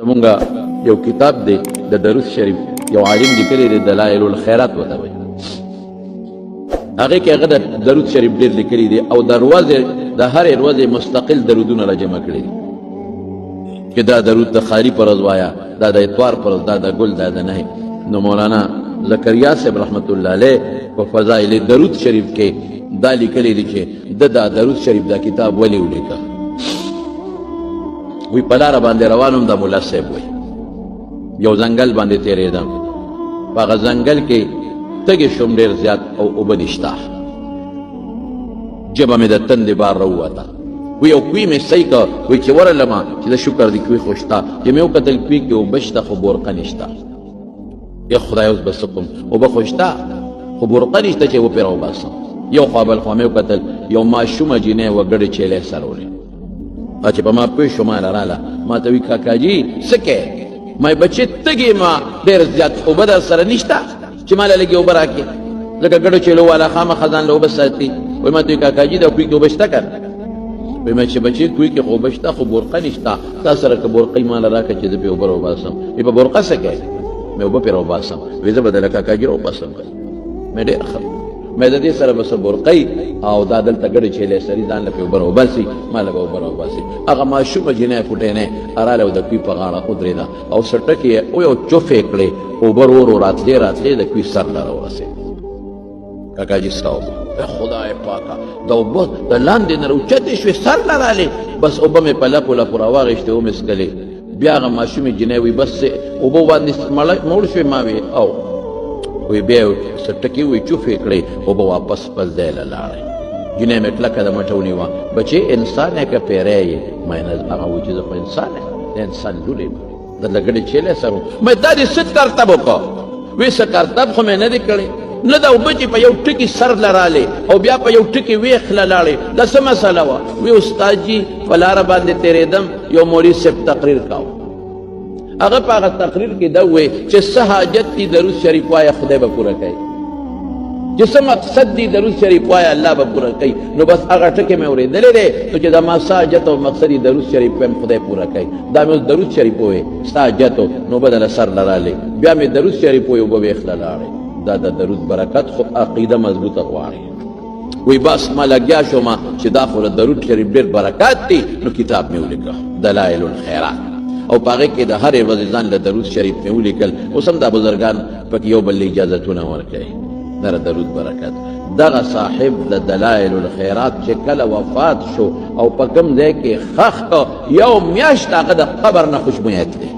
زمونږه یو کتاب دی د درود شریف یو عالم لیکلی دی دلائل الخیرات وته وایي هغې کې هغه د درود شریف ډېر لیکلی دی او د هرې ورځې مستقل درودونه را جمع کړي دي چې دا درود د خالي پر ورځ وایه دا د اتوار پر ورځ دا د ګل دا د نهی نو مولانا زکریا صاحب رحمت الله علیه په فضایل درود شریف کې دا لیکلی دی چې دا درود شریف دا کتاب ولې ولیکه وی په لاره باندې روانم د ملا صاحب وی یو ځنګل باندې تېرېدم په هغه ځنګل کې تږی شوم ډېر زیات او اوبه نشته ژبه مې د تندې بار راووته وی یو کوی مې صحیح که وی چې ورغلمه چې د شکر د کوی خو شته چې مې وکتل کوی کې اوبه شته خو بورقه نشته یا خدای اوس به څه کوم اوبه خو شته خو بورقه نشته چې وپرې راوباسم یو خوا بل خوا مې وکتل یو ماشومه جینۍ وه ګډې چیلې سره وړې چې په ما پوه شو ما راله ما ته وی کاکاجي څه کوې ما بچې تږې ما ډېر زیات اوبه در سره نشته چې ما له لږې اوبه راکړې لکه ګډو چیلو والا خامخا ځان له اوبه ساتي وایي ما ته وی کاکاجي دا کوی کې اوبه شته که وایي ما چې بچې کوی کې خو اوبه شته خو بورقه نشته تا سره که بورقۍ ما له راکړه چې زه پرې اوبه راوباسم وایي په بورقه څه کوې مې اوبه پرې راوباسم وایي زه به دله کاکاجي راوباسم مې ډېر ښه مې د دې سره به څه بورقۍ او دا دلته ګډې چیلې سري ځان له پرې اوبه راوباسي ما له به اوبه راوباسي هغه ماشومه جینۍ فوټینۍ راله او د کوی په غاړه ودرېده او څه ټکې یې یو چوفې کړې اوبه ورو ورو راتلې د کوی سر له راورسېد کاکاجي ستا اوبه خدای پاکه د اوبه د لاندې نه راوچتې شوې سر له رالې بس اوبه مې په لپو لپو راواغېشتې ومې څکلې بیا هغه ماشومې جینۍ وایي بس اوبه باندې مړ شوې ما وې او وی بیا څه ټکې وی چوفې کړې اوبه واپس خپل ځای له لاړې جینۍ مې کلکه د مټه ونیوه بچې انسان یې که پیری یې ما هغه وایي چې زه خو انسان یم د انسان لولی یم درله ګډې چیلې سره مې دا دې څه کرتب وکړه وی څه کرتب خو مې نه دی کړی نه دا اوبه چې په یو ټکي سر له رالې او بیا په یو ټکي ویښ له لاړې دا څه مسله وه وی استاد جي په لاره باندې تېرېدم یو مولوي صاحب تقریر کاوه هغه په هغه تقریر کې دا ووی چې څه حاجت دي درود شریف وایه خدای به پوره کوي چې څه مقصد دي درود شریف وایه الله به پوره کوي نو بس هغه ټکې مې اورېدلی دی نو چې دا ما څه حاجت او مقصد یې درود شریف وایم خدای پوره کوي دا مې اوس درود شریف ووی ستا حاجت و نو به دله سر له رالې بیا مې درود شریف ووی اوبه ویښ له لاړې دا د درود برکت خو عقیده مضبوطه غواړي وی بس ما لګیا شومه چې دا خو د درود شریف ډېر برکات دي نو کتاب مې ولیکه دلائل الخیرات او په هغې کې د هرې ورځې ځان له درود شریف مې ولیکل اوس هم دا بزرګان پکې یو بل اجازتونه ورکوي دا درود برکت دغه صاحب د دلائل الخیرات چې کله وفات شو او په کوم ځای کې خښ یو میاشت هغه د قبر نه خوشبویت دی